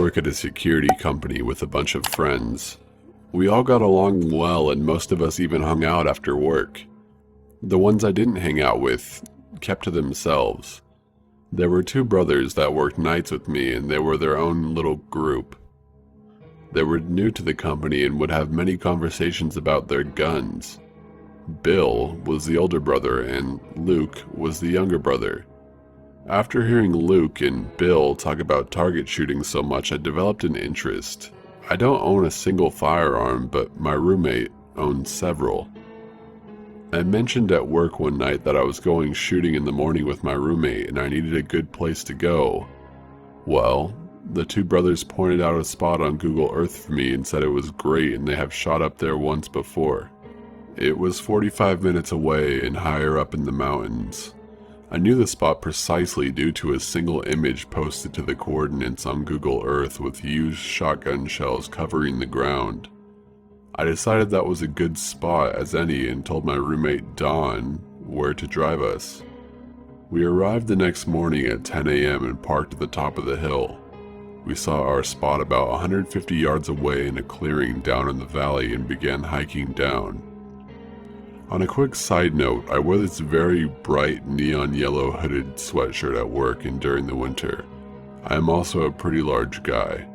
work at a security company with a bunch of friends. We all got along well, and most of us even hung out after work. The ones I didn't hang out with kept to themselves. There were two brothers that worked nights with me, and they were their own little group. They were new to the company and would have many conversations about their guns. Bill was the older brother, and Luke was the younger brother. After hearing Luke and Bill talk about target shooting so much, I developed an interest. I don't own a single firearm, but my roommate owns several. I mentioned at work one night that I was going shooting in the morning with my roommate and I needed a good place to go. Well, the two brothers pointed out a spot on Google Earth for me and said it was great and they have shot up there once before. It was 45 minutes away and higher up in the mountains. I knew the spot precisely due to a single image posted to the coordinates on Google Earth with used shotgun shells covering the ground. I decided that was a good spot as any and told my roommate Don where to drive us. We arrived the next morning at 10 a.m. and parked at the top of the hill. We saw our spot about 150 yards away in a clearing down in the valley and began hiking down. On a quick side note, I wear this very bright neon yellow hooded sweatshirt at work and during the winter. I am also a pretty large guy.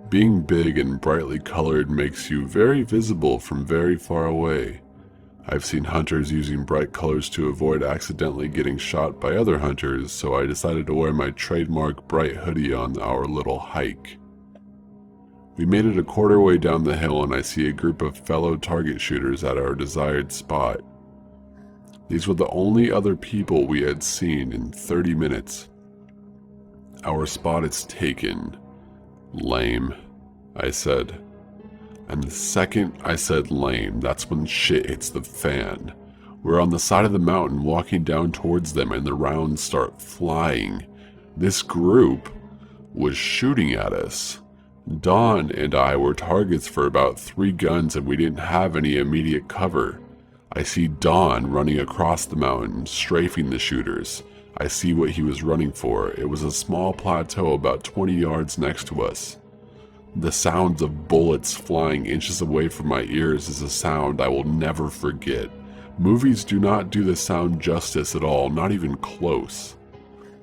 Being big and brightly colored makes you very visible from very far away. I've seen hunters using bright colors to avoid accidentally getting shot by other hunters, so I decided to wear my trademark bright hoodie on our little hike. We made it a quarter way down the hill and I see a group of fellow target shooters at our desired spot. These were the only other people we had seen in 30 minutes. Our spot is taken. Lame, I said. And the second I said lame, that's when shit hits the fan. We're on the side of the mountain walking down towards them and the rounds start flying. This group was shooting at us. Don and I were targets for about 3 guns and we didn't have any immediate cover. I see Don running across the mountain, strafing the shooters. I see what he was running for. It was a small plateau about 20 yards next to us. The sounds of bullets flying inches away from my ears is a sound I will never forget. Movies do not do the sound justice at all, not even close.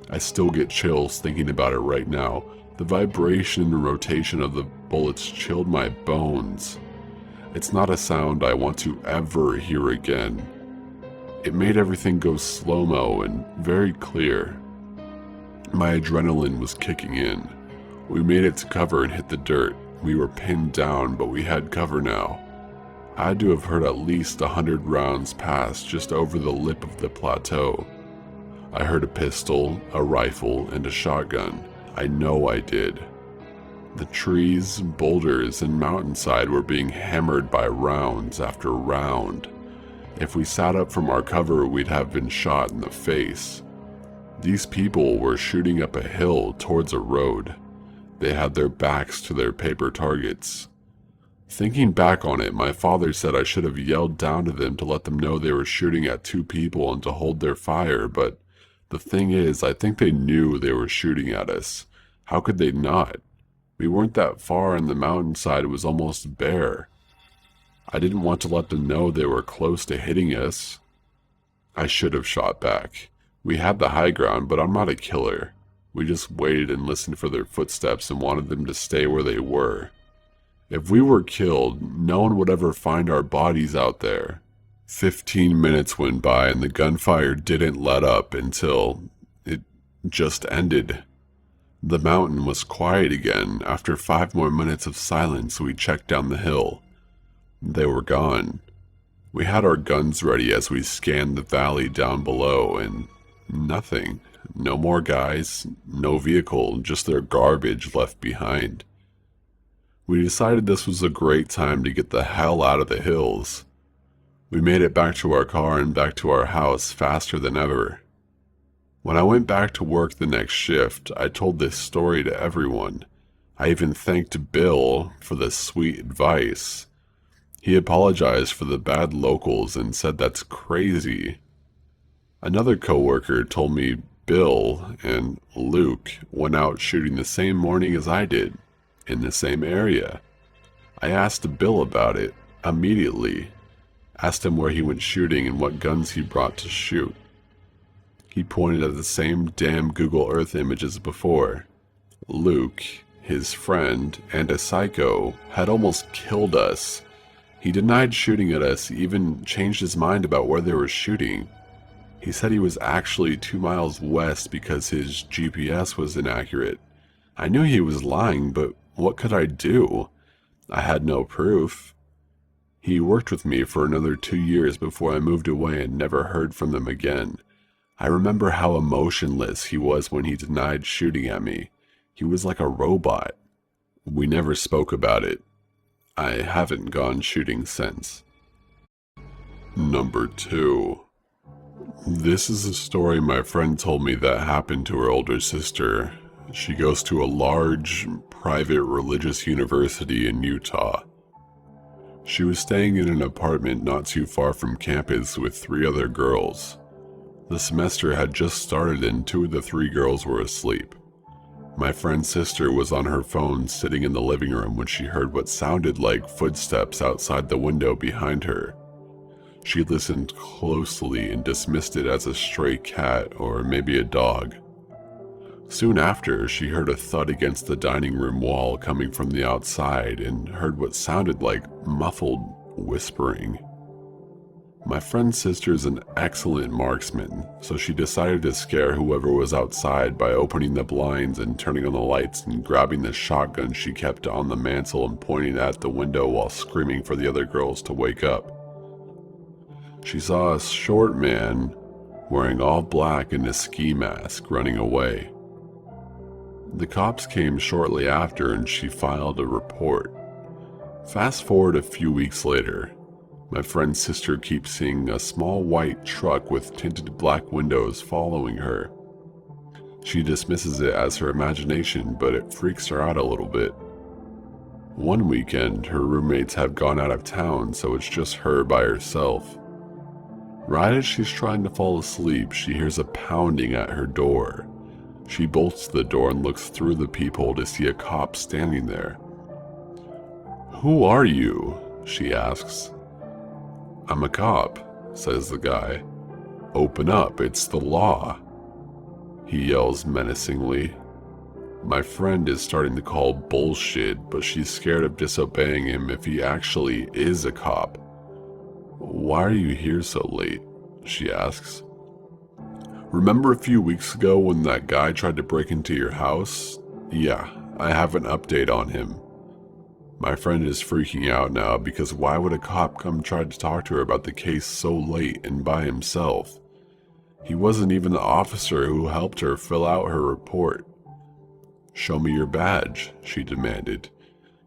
I still get chills thinking about it right now. The vibration and rotation of the bullets chilled my bones. It's not a sound I want to ever hear again. It made everything go slow-mo and very clear. My adrenaline was kicking in. We made it to cover and hit the dirt. We were pinned down, but we had cover now. I had to have heard at least 100 rounds pass just over the lip of the plateau. I heard a pistol, a rifle, and a shotgun. I know I did. The trees, boulders, and mountainside were being hammered by rounds after round. If we sat up from our cover, we'd have been shot in the face. These people were shooting up a hill towards a road. They had their backs to their paper targets. Thinking back on it, my father said I should have yelled down to them to let them know they were shooting at 2 people and to hold their fire, but the thing is, I think they knew they were shooting at us. How could they not? We weren't that far and the mountainside was almost bare. I didn't want to let them know they were close to hitting us. I should have shot back. We had the high ground, but I'm not a killer. We just waited and listened for their footsteps and wanted them to stay where they were. If we were killed, no one would ever find our bodies out there. 15 minutes went by and the gunfire didn't let up until it just ended. The mountain was quiet again. After 5 more minutes of silence, we checked down the hill. They were gone. We had our guns ready as we scanned the valley down below, and nothing. No more guys, no vehicle, just their garbage left behind. We decided this was a great time to get the hell out of the hills. We made it back to our car and back to our house faster than ever. When I went back to work the next shift, I told this story to everyone. I even thanked Bill for the sweet advice. He apologized for the bad locals and said that's crazy. Another coworker told me Bill and Luke went out shooting the same morning as I did, in the same area. I asked Bill about it immediately, asked him where he went shooting and what guns he brought to shoot. He pointed at the same damn Google Earth image as before. Luke, his friend, and a psycho had almost killed us. He denied shooting at us, even changed his mind about where they were shooting. He said he was actually 2 miles west because his GPS was inaccurate. I knew he was lying, but what could I do? I had no proof. He worked with me for another 2 years before I moved away and never heard from them again. I remember how emotionless he was when he denied shooting at me. He was like a robot. We never spoke about it. I haven't gone shooting since. Number 2. This is a story my friend told me that happened to her older sister. She goes to a large, private religious university in Utah. She was staying in an apartment not too far from campus with 3 other girls. The semester had just started and 2 of the 3 girls were asleep. My friend's sister was on her phone sitting in the living room when she heard what sounded like footsteps outside the window behind her. She listened closely and dismissed it as a stray cat or maybe a dog. Soon after, she heard a thud against the dining room wall coming from the outside and heard what sounded like muffled whispering. My friend's sister is an excellent marksman, so she decided to scare whoever was outside by opening the blinds and turning on the lights and grabbing the shotgun she kept on the mantle and pointing at the window while screaming for the other girls to wake up. She saw a short man wearing all black and a ski mask running away. The cops came shortly after and she filed a report. Fast forward a few weeks later, my friend's sister keeps seeing a small white truck with tinted black windows following her. She dismisses it as her imagination, but it freaks her out a little bit. One weekend, her roommates have gone out of town, so it's just her by herself. Right as she's trying to fall asleep, she hears a pounding at her door. She bolts the door and looks through the peephole to see a cop standing there. "Who are you?" she asks. "I'm a cop," says the guy. "Open up, it's the law," he yells menacingly. My friend is starting to call bullshit, but she's scared of disobeying him if he actually is a cop. "Why are you here so late?" she asks. "Remember a few weeks ago when that guy tried to break into your house? Yeah, I have an update on him." My friend is freaking out now because why would a cop come try to talk to her about the case so late and by himself? He wasn't even the officer who helped her fill out her report. "Show me your badge," she demanded.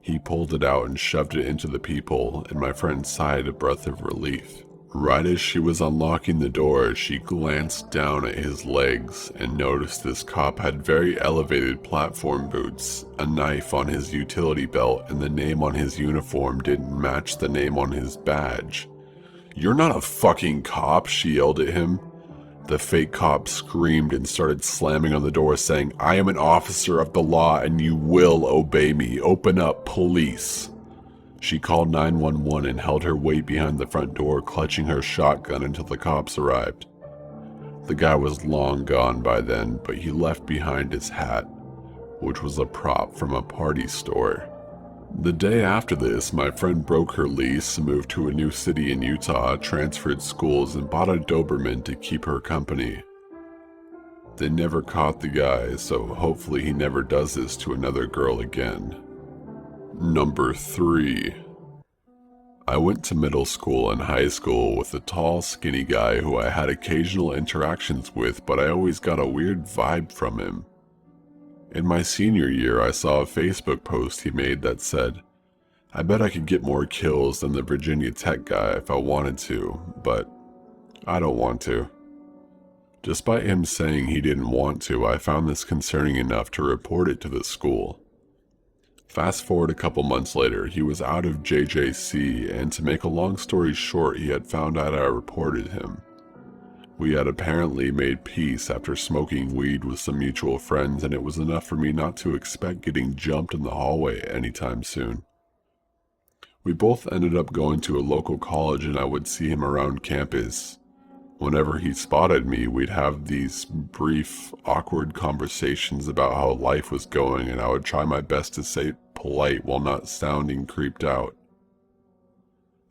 He pulled it out and shoved it into the peephole, and my friend sighed a breath of relief. Right as she was unlocking the door, she glanced down at his legs and noticed this cop had very elevated platform boots, a knife on his utility belt, and the name on his uniform didn't match the name on his badge. "You're not a fucking cop," she yelled at him. The fake cop screamed and started slamming on the door, saying, "I am an officer of the law and you will obey me. Open up, police." She called 911 and held her weight behind the front door, clutching her shotgun until the cops arrived. The guy was long gone by then, but he left behind his hat, which was a prop from a party store. The day after this, my friend broke her lease, moved to a new city in Utah, transferred schools, and bought a Doberman to keep her company. They never caught the guy, so hopefully he never does this to another girl again. Number 3. I went to middle school and high school with a tall, skinny guy who I had occasional interactions with, but I always got a weird vibe from him. In my senior year, I saw a Facebook post he made that said, "I bet I could get more kills than the Virginia Tech guy if I wanted to, but I don't want to." Despite him saying he didn't want to, I found this concerning enough to report it to the school. Fast forward a couple months later, he was out of JJC, and to make a long story short, he had found out I reported him. We had apparently made peace after smoking weed with some mutual friends, and it was enough for me not to expect getting jumped in the hallway anytime soon. We both ended up going to a local college, and I would see him around campus. Whenever he spotted me, we'd have these brief, awkward conversations about how life was going, and I would try my best to stay polite while not sounding creeped out.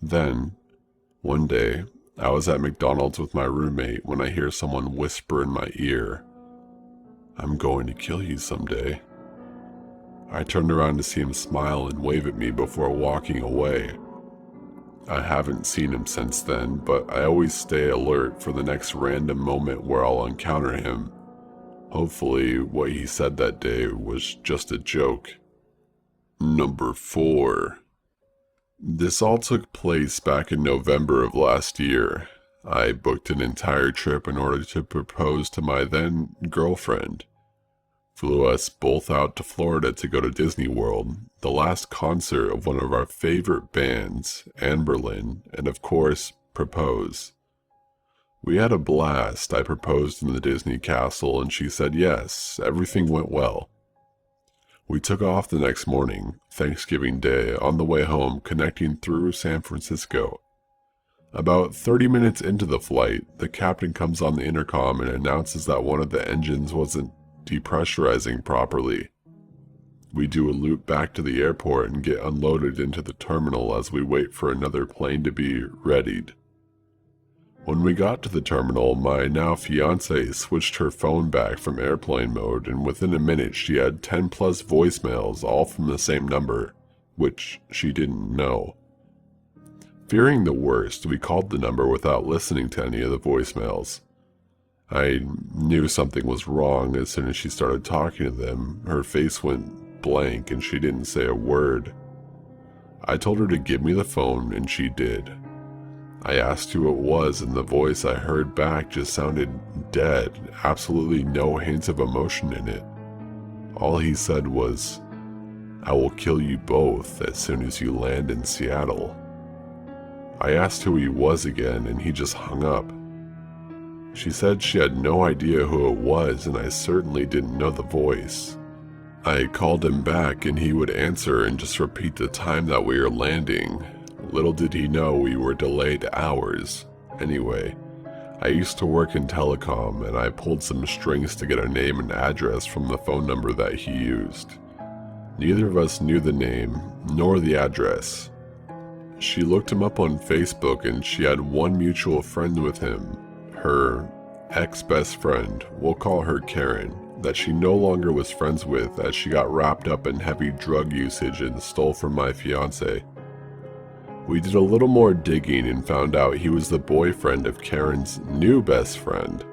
Then, one day, I was at McDonald's with my roommate when I hear someone whisper in my ear, "I'm going to kill you someday." I turned around to see him smile and wave at me before walking away. I haven't seen him since then, but I always stay alert for the next random moment where I'll encounter him. Hopefully, what he said that day was just a joke. Number 4. This all took place back in November of last year. I booked an entire trip in order to propose to my then girlfriend. Flew us both out to Florida to go to Disney World, the last concert of one of our favorite bands, Anberlin, and of course, propose. We had a blast. I proposed in the Disney castle and she said yes. Everything went well. We took off the next morning, Thanksgiving Day, on the way home, connecting through San Francisco. About 30 minutes into the flight, the captain comes on the intercom and announces that one of the engines wasn't depressurizing properly. We do a loop back to the airport and get unloaded into the terminal as we wait for another plane to be readied. When we got to the terminal, my now fiancée switched her phone back from airplane mode, and within a minute she had 10 plus voicemails, all from the same number, which she didn't know. Fearing the worst, we called the number without listening to any of the voicemails. I knew something was wrong as soon as she started talking to them. Her face went blank and she didn't say a word. I told her to give me the phone and she did. I asked who it was and the voice I heard back just sounded dead, absolutely no hint of emotion in it. All he said was, "I will kill you both as soon as you land in Seattle." I asked who he was again and he just hung up. She said she had no idea who it was and I certainly didn't know the voice. I called him back and he would answer and just repeat the time that we were landing. Little did he know we were delayed hours. Anyway, I used to work in telecom and I pulled some strings to get a name and address from the phone number that he used. Neither of us knew the name nor the address. She looked him up on Facebook and she had one mutual friend with him. Her ex-best friend, we'll call her Karen, that she no longer was friends with as she got wrapped up in heavy drug usage and stole from my fiancé. We did a little more digging and found out he was the boyfriend of Karen's new best friend.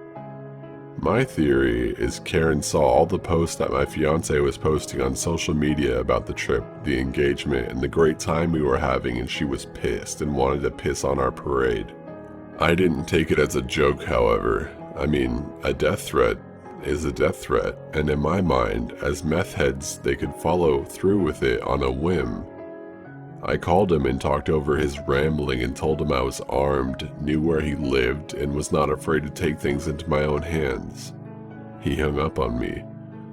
My theory is Karen saw all the posts that my fiancé was posting on social media about the trip, the engagement, and the great time we were having, and she was pissed and wanted to piss on our parade. I didn't take it as a joke, however. I mean, a death threat is a death threat, and in my mind, as meth heads, they could follow through with it on a whim. I called him and talked over his rambling and told him I was armed, knew where he lived, and was not afraid to take things into my own hands. He hung up on me,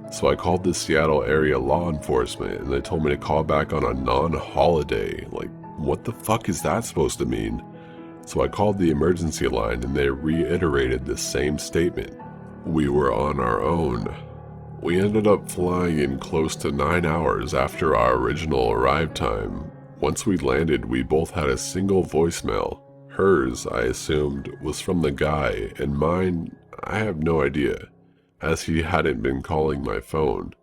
so I called the Seattle area law enforcement and they told me to call back on a non-holiday. Like, what the fuck is that supposed to mean? So I called the emergency line and they reiterated the same statement. We were on our own. We ended up flying in close to 9 hours after our original arrive time. Once we landed, we both had a single voicemail. Hers, I assumed, was from the guy, and mine, I have no idea, as he hadn't been calling my phone.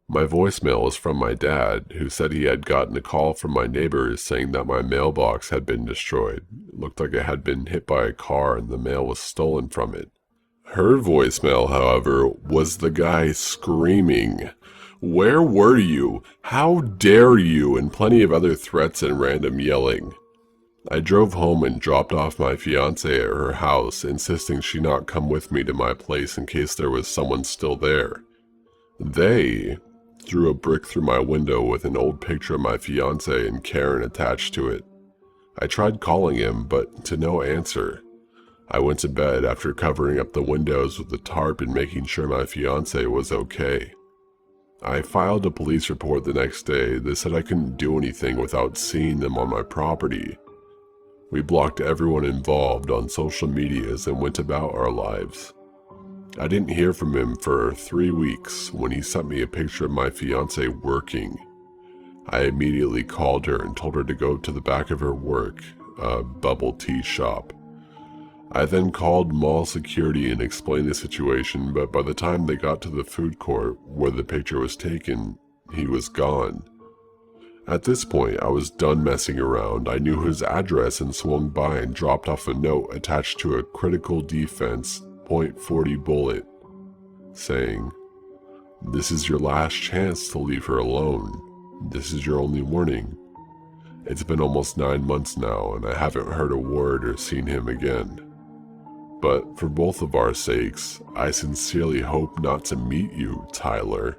My voicemail was from my dad, who said he had gotten a call from my neighbors saying that my mailbox had been destroyed. It looked like it had been hit by a car and the mail was stolen from it. Her voicemail, however, was the guy screaming, "Where were you? How dare you?" and plenty of other threats and random yelling. I drove home and dropped off my fiancée at her house, insisting she not come with me to my place in case there was someone still there. They threw a brick through my window with an old picture of my fiancé and Karen attached to it. I tried calling him, but to no answer. I went to bed after covering up the windows with the tarp and making sure my fiance was okay. I filed a police report the next day that said I couldn't do anything without seeing them on my property. We blocked everyone involved on social medias and went about our lives. I didn't hear from him for 3 weeks when he sent me a picture of my fiance working. I immediately called her and told her to go to the back of her work, a bubble tea shop. I then called mall security and explained the situation, but by the time they got to the food court where the picture was taken, he was gone. At this point, I was done messing around. I knew his address and swung by and dropped off a note attached to a critical defense .40 bullet, saying, "This is your last chance to leave her alone. This is your only warning. It's been almost 9 months now, and I haven't heard a word or seen him again. But for both of our sakes, I sincerely hope not to meet you, Tyler."